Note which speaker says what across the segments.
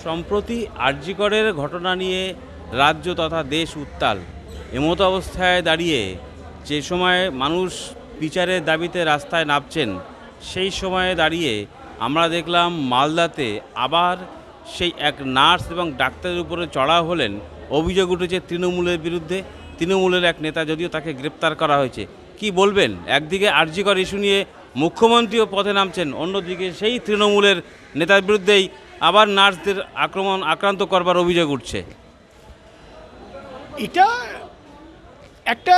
Speaker 1: সম্প্রতি আর.জি. করের ঘটনা নিয়ে রাজ্য তথা দেশ উত্তাল। এমতো অবস্থায় দাঁড়িয়ে যে সময় মানুষ বিচারের দাবিতে রাস্তায় নামছেন, সেই সময়ে দাঁড়িয়ে আমরা দেখলাম মালদাতে আবার সেই এক নার্স এবং ডাক্তারের উপরে চড়াও হলেন। অভিযোগ উঠেছে তৃণমূলের বিরুদ্ধে। তৃণমূলের এক নেতা, যদিও তাকে গ্রেপ্তার করা হয়েছে। কি বলবেন? একদিকে আর.জি. কর ইস্যু নিয়ে মুখ্যমন্ত্রীও পথে নামছেন, অন্যদিকে সেই তৃণমূলের নেতার বিরুদ্ধেই আবার নার্সদের আক্রান্ত করবার অভিযোগ উঠছে।
Speaker 2: এটা একটা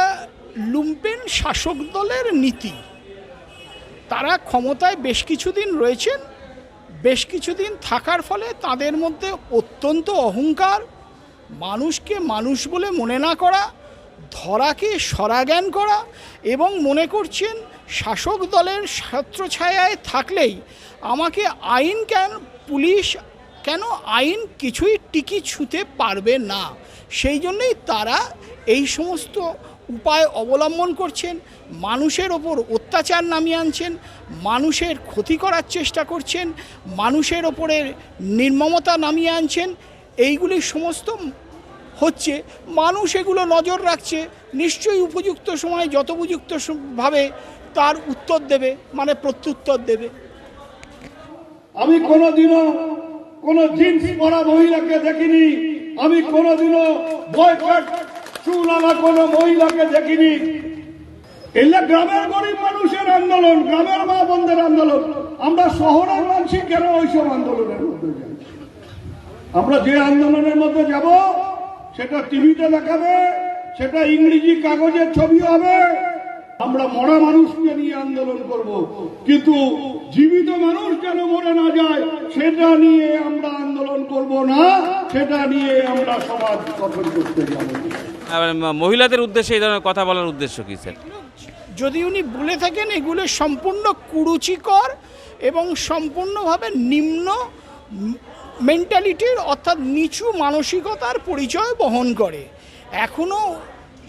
Speaker 2: লুম্পেন শাসক দলের নীতি। তারা ক্ষমতায় বেশ কিছুদিন রয়েছেন, বেশ কিছুদিন থাকার ফলে তাদের মধ্যে অত্যন্ত অহংকার, মানুষকে মানুষ বলে মনে না করা, ধরাকে সরাজ্ঞান করা, এবং মনে করছেন শাসক দলের ছত্রছায়ায় থাকলেই আমাকে আইন কেন, পুলিশ কেন, আইন কিছুই টিকি ছুঁতে পারবে না। সেই জন্যই তারা এই সমস্ত উপায় অবলম্বন করছেন, মানুষের ওপর অত্যাচার নামিয়ে আনছেন, মানুষের ক্ষতি করার চেষ্টা করছেন, মানুষের ওপরে নির্মমতা নামিয়ে আনছেন। এইগুলি সমস্ত হচ্ছে, মানুষ এগুলো নজর রাখছে। নিশ্চয়ই উপযুক্ত সময়ে যথোপযুক্তভাবে তার উত্তর দেবে, মানে প্রত্যুত্তর দেবে।
Speaker 3: আমি কোনোদিনও কোনো জিন্স পরা মহিলাকে দেখিনি, আমি কোনোদিনও বয়কট চুল আনা কোনো মহিলাকে দেখিনি। এগুলো গ্রামের গরিব মানুষের আন্দোলন, গ্রামের মা বোনদের আন্দোলন। আমরা শহরের মানুষ কেন ওইসব আন্দোলনের মধ্যে যাই? আমরা যে আন্দোলনের মধ্যে যাব সেটা টিভিতে দেখাবে, সেটা ইংরেজি কাগজের ছবি হবে। আমরা মরা মানুষকে নিয়ে আন্দোলন করব, কিন্তু জীবিত মানুষ যেন মরে না যায় সেটা নিয়ে আমরা আন্দোলন করব না, সেটা নিয়ে আমরা সমাজ গঠন করতে যাব।
Speaker 1: মহিলাদের উদ্দেশ্যে এই ধরনের কথা বলার উদ্দেশ্য কি স্যার?
Speaker 2: যদি উনি বলে থাকেন এগুলো সম্পূর্ণ কুরুচিকর এবং সম্পূর্ণভাবে নিম্ন মেন্টালিটির, অর্থাৎ নিচু মানসিকতার পরিচয় বহন করে। এখনও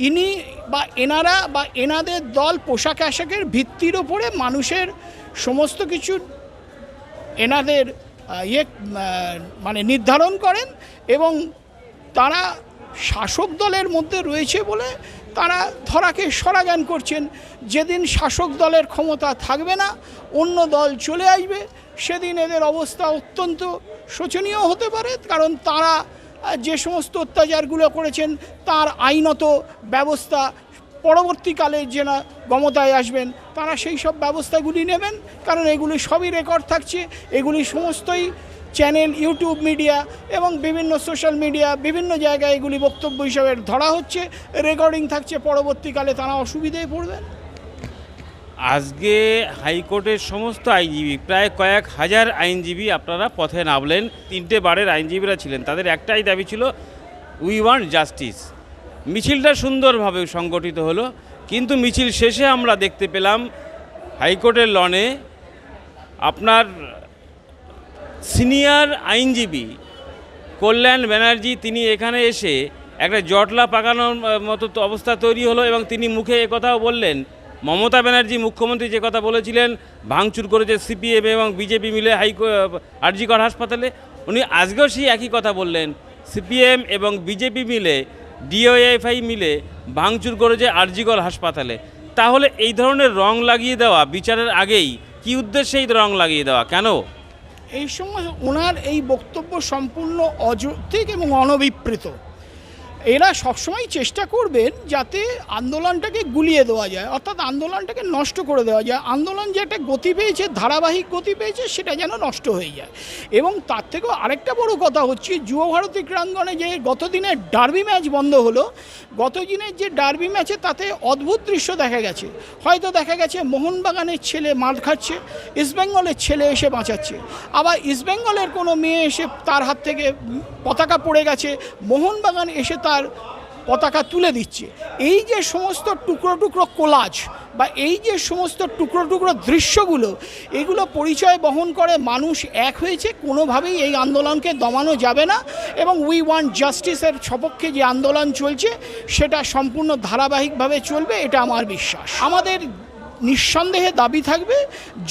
Speaker 2: ইনি বা এনারা বা এনাদের দল পোশাক আশাকের ভিত্তির ওপরে মানুষের সমস্ত কিছু এনাদের মানে নির্ধারণ করেন, এবং তারা শাসক দলের মধ্যে রয়েছে বলে তারা ধরাকে সরাজ্ঞান করছেন। যেদিন শাসক দলের ক্ষমতা থাকবে না, অন্য দল চলে আসবে, সেদিন এদের অবস্থা অত্যন্ত শোচনীয় হতে পারে। কারণ তারা যে সমস্ত অত্যাচারগুলো করেছেন তার আইনত ব্যবস্থা পরবর্তীকালে যারা ক্ষমতায় আসবেন তারা সেই সব ব্যবস্থাগুলি নেবেন, কারণ এগুলি সবই রেকর্ড থাকছে। এগুলি সমস্তই চ্যানেল, ইউটিউব মিডিয়া এবং বিভিন্ন সোশ্যাল মিডিয়া, বিভিন্ন জায়গায় এগুলি বক্তব্য হিসাবে ধরা হচ্ছে, রেকর্ডিং থাকছে। পরবর্তীকালে তারা অসুবিধায় পড়বেন।
Speaker 1: আজকে হাইকোর্টের সমস্ত আইনজীবী, প্রায় কয়েক হাজার আইনজীবী আপনারা পথে নামলেন। 3টে বারের আইনজীবীরা ছিলেন, তাদের একটাই দাবি ছিল, উই ওয়ান্ট জাস্টিস। মিছিলটা সুন্দরভাবে সংগঠিত হলো, কিন্তু মিছিল শেষে আমরা দেখতে পেলাম হাইকোর্টের লনে আপনার সিনিয়র আইনজীবী কল্যাণ ব্যানার্জি, তিনি এখানে এসে একটা জটলা পাকানোর মতো অবস্থা তৈরি হলো, এবং তিনি মুখে একথাও বললেন, মমতা ব্যানার্জি মুখ্যমন্ত্রী যে কথা বলেছিলেন ভাঙচুর করেছে সিপিএম এবং বিজেপি মিলে আর.জি. কর হাসপাতালে, উনি আজকেও সেই একই কথা বললেন, সিপিএম এবং বিজেপি মিলে, ডিওএফআই মিলে ভাঙচুর করেছে আর.জি. কর হাসপাতালে। তাহলে এই ধরনের রং লাগিয়ে দেওয়া বিচারের আগেই, কি উদ্দেশ্যে এই রং লাগিয়ে দেওয়া, কেন?
Speaker 2: এই সময় ওনার এই বক্তব্য সম্পূর্ণ অযৌক্তিক এবং অনভিপ্রেত। এরা সবসময় চেষ্টা করবেন যাতে আন্দোলনটাকে গুলিয়ে দেওয়া যায়, অর্থাৎ আন্দোলনটাকে নষ্ট করে দেওয়া যায়। আন্দোলন যে একটা গতি পেয়েছে, ধারাবাহিক গতি পেয়েছে, সেটা যেন নষ্ট হয়ে যায়। এবং তার থেকেও আরেকটা বড় কথা হচ্ছে, যুব ভারতী ক্রীড়াঙ্গনে যে গতদিনের ডার্বি ম্যাচ বন্ধ হলো, গতদিনের যে ডার্বি ম্যাচে তাতে অদ্ভুত দৃশ্য দেখা গেছে। হয়তো দেখা গেছে মোহনবাগানের ছেলে মার খাচ্ছে, ইস্টবেঙ্গলের ছেলে এসে বাঁচাচ্ছে, আবার ইস্টবেঙ্গলের কোনো মেয়ে এসে তার হাত থেকে পতাকা পড়ে গেছে, মোহনবাগান এসে তার পতাকা তুলে দিচ্ছে। এই যে সমস্ত টুকরো টুকরো কোলাজ বা এই যে সমস্ত টুকরো টুকরো দৃশ্যগুলো, এগুলো পরিচয় বহন করে মানুষ এক হয়েছে। কোনোভাবেই এই আন্দোলনকে দমানো যাবে না, এবং উই ওয়ান্ট জাস্টিসের সপক্ষে যে আন্দোলন চলছে সেটা সম্পূর্ণ ধারাবাহিকভাবে চলবে, এটা আমার বিশ্বাস। আমাদের নিঃসন্দেহে দাবি থাকবে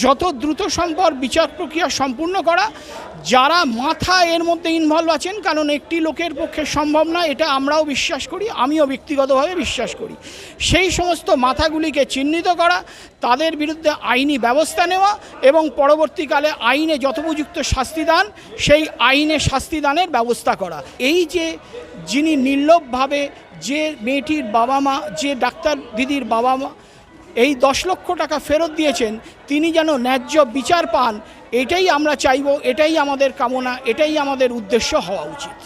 Speaker 2: যত দ্রুত সম্ভব বিচার প্রক্রিয়া সম্পূর্ণ করা। যারা মাথা এর মধ্যে ইনভলভ আছেন, কারণ একটি লোকের পক্ষে সম্ভব না, এটা আমরাও বিশ্বাস করি, আমিও ব্যক্তিগতভাবে বিশ্বাস করি, সেই সমস্ত মাথাগুলিকে চিহ্নিত করা, তাদের বিরুদ্ধে আইনি ব্যবস্থা নেওয়া এবং পরবর্তীকালে আইনে যথোপযুক্ত শাস্তি দান, সেই আইনে শাস্তি দানের ব্যবস্থা করা। এই যে যিনি নির্লোভভাবে যে মেয়েটির বাবা মা, যে ডাক্তার দিদির বাবা মা এই 10 লক্ষ টাকা ফেরত দিয়েছেন, তিনি যেন ন্যায্য বিচার পান, এটাই আমরা চাইব, এটাই আমাদের কামনা, এটাই আমাদের উদ্দেশ্য হওয়া উচিত।